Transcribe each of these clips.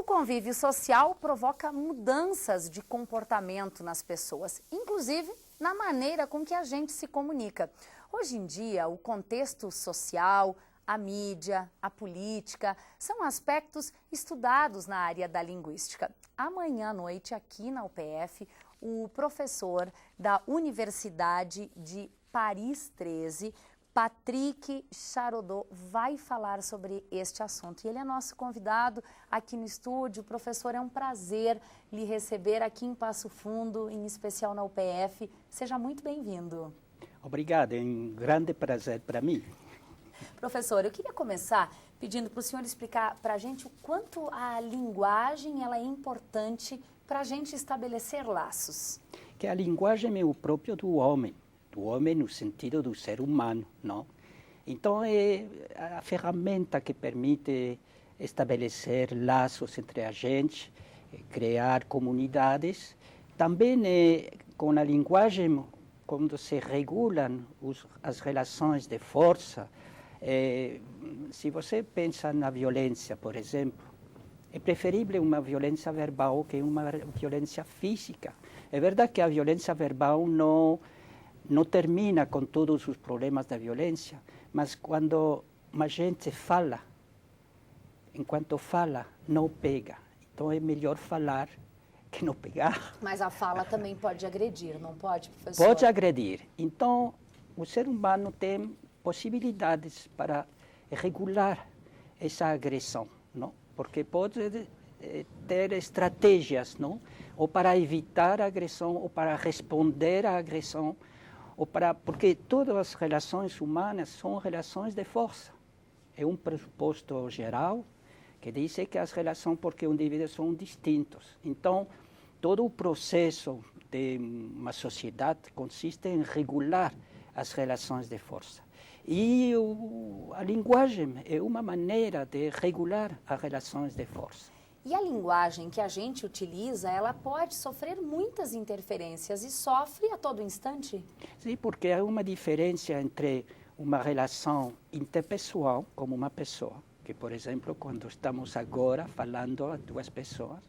O convívio social provoca mudanças de comportamento nas pessoas, inclusive na maneira com que a gente se comunica. Hoje em dia, o contexto social, a mídia, a política, são aspectos estudados na área da linguística. Amanhã à noite, aqui na UPF, o professor da Universidade de Paris 13, Patrick Charodot, vai falar sobre este assunto. E ele é nosso convidado aqui no estúdio. Professor, é um prazer lhe receber aqui em Passo Fundo, em especial na UPF. Seja muito bem-vindo. Obrigado, é um grande prazer para mim. Professor, eu queria começar pedindo para o senhor explicar para a gente o quanto a linguagem ela é importante para a gente estabelecer laços. Que a linguagem é o próprio do homem no sentido do ser humano, não? Então é a ferramenta que permite estabelecer laços entre a gente, criar comunidades. Também com a linguagem, quando se regulam as relações de força. Se você pensa na violência, por exemplo, é preferível uma violência verbal que uma violência física. É verdade que a violência verbal não termina com todos os problemas da violência, mas quando uma gente fala, enquanto fala, não pega. Então é melhor falar que não pegar. Mas a fala também pode agredir, não pode, professor? Pode agredir. Então, o ser humano tem possibilidades para regular essa agressão, não? Porque pode ter estratégias, não? Ou para evitar a agressão, ou para responder à agressão, porque todas as relações humanas são relações de força. É um pressuposto geral que diz que as relações, porque os indivíduos são distintos. Então, todo o processo de uma sociedade consiste em regular as relações de força. E a linguagem é uma maneira de regular as relações de força. E a linguagem que a gente utiliza, ela pode sofrer muitas interferências e sofre a todo instante? Sim, porque há uma diferença entre uma relação interpessoal, como uma pessoa, que, por exemplo, quando estamos agora falando a duas pessoas,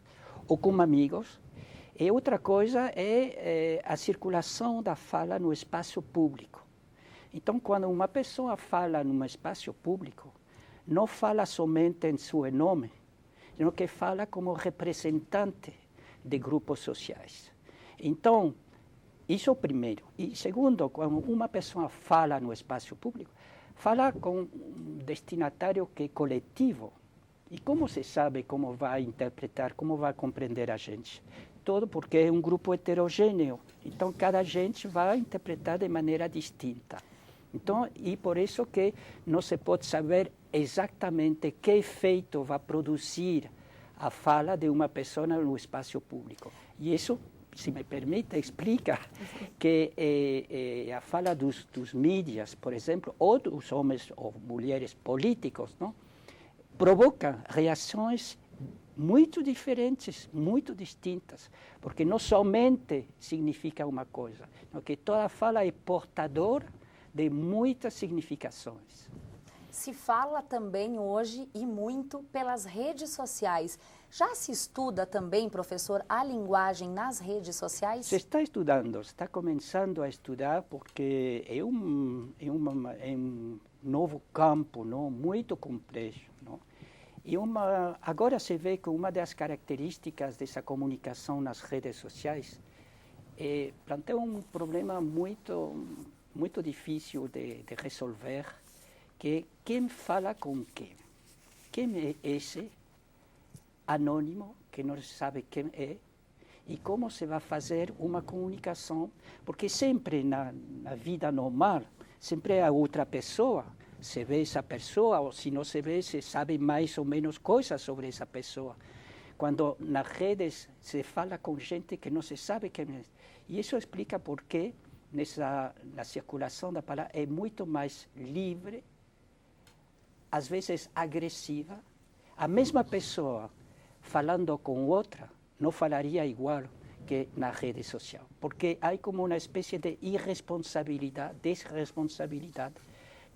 ou com amigos, e outra coisa é a circulação da fala no espaço público. Então, quando uma pessoa fala num espaço público, não fala somente em seu nome, sino que fala como representante de grupos sociais. Então, isso é o primeiro. E segundo, quando uma pessoa fala no espaço público, fala com um destinatário que é coletivo. E como se sabe como vai interpretar, como vai compreender a gente? Todo porque é um grupo heterogêneo. Então, cada gente vai interpretar de maneira distinta. Então, e por isso que não se pode saber exatamente que efeito vai produzir a fala de uma pessoa no espaço público. E isso, se me permite, explica que a fala dos mídias, por exemplo, ou dos homens ou mulheres políticos, não, provoca reações muito diferentes, muito distintas, porque não somente significa uma coisa, mas que toda fala é portadora de muitas significações. Se fala também hoje e muito pelas redes sociais. Já se estuda também, professor, a linguagem nas redes sociais? Se está estudando, está começando a estudar porque é um novo campo, não, muito complexo. Não? E agora se vê que uma das características dessa comunicação nas redes sociais planteia um problema muito difícil de resolver, que é quem fala com quem. Quem é esse anônimo que não sabe quem é e como se vai fazer uma comunicação, porque sempre na vida normal, sempre há outra pessoa, se vê essa pessoa, ou se não se vê, se sabe mais ou menos coisas sobre essa pessoa. Quando nas redes se fala com gente que não se sabe quem é. E isso explica por que na circulação da palavra é muito mais livre, às vezes agressiva. A mesma pessoa falando com outra não falaria igual que na rede social, porque há como uma espécie de irresponsabilidade, desresponsabilidade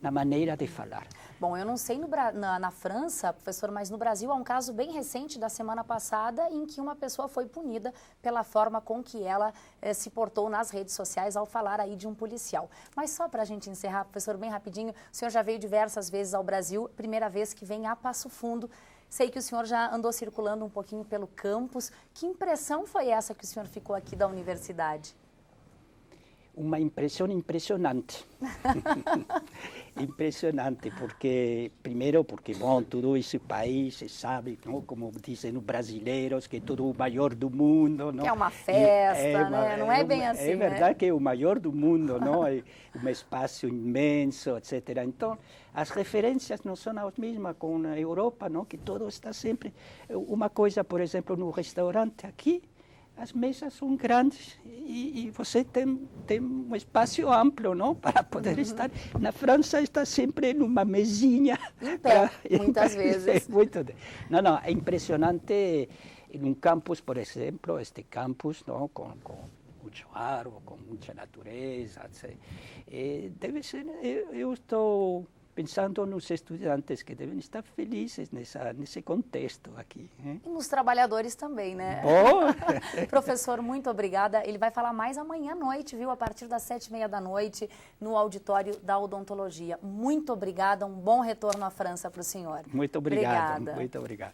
na maneira de falar. Bom, eu não sei na França, professor, mas no Brasil há um caso bem recente da semana passada em que uma pessoa foi punida pela forma com que ela se portou nas redes sociais ao falar aí de um policial. Mas só para a gente encerrar, professor, bem rapidinho, o senhor já veio diversas vezes ao Brasil, primeira vez que vem a Passo Fundo. Sei que o senhor já andou circulando um pouquinho pelo campus. Que impressão foi essa que o senhor ficou aqui da universidade? Uma impressão impressionante. Impressionante, porque, primeiro, porque, bom, todo esse país, se sabe, não? Como dizem os brasileiros, que é tudo o maior do mundo. Não? Que é uma festa, né? Não é bem assim, é verdade, né? que é o maior do mundo, não? É um espaço imenso, etc. Então, as referências não são as mesmas com a Europa, não? Que todo está sempre... Uma coisa, por exemplo, no restaurante aqui, as mesas são grandes e você tem um espaço amplo, não, para poder estar. Na França está sempre numa mesinha. Em pé, muitas vezes. Não, é impressionante. Num campus, por exemplo, este campus, não, com muito ar, com muita natureza. Deve ser, eu estou pensando nos estudantes que devem estar felizes nesse contexto aqui. E nos trabalhadores também, né? Bom. Professor, muito obrigada. Ele vai falar mais amanhã à noite, viu? A partir das 7h30 da noite, no auditório da odontologia. Muito obrigada, um bom retorno à França para o senhor. Muito obrigado. Obrigada. Muito obrigado.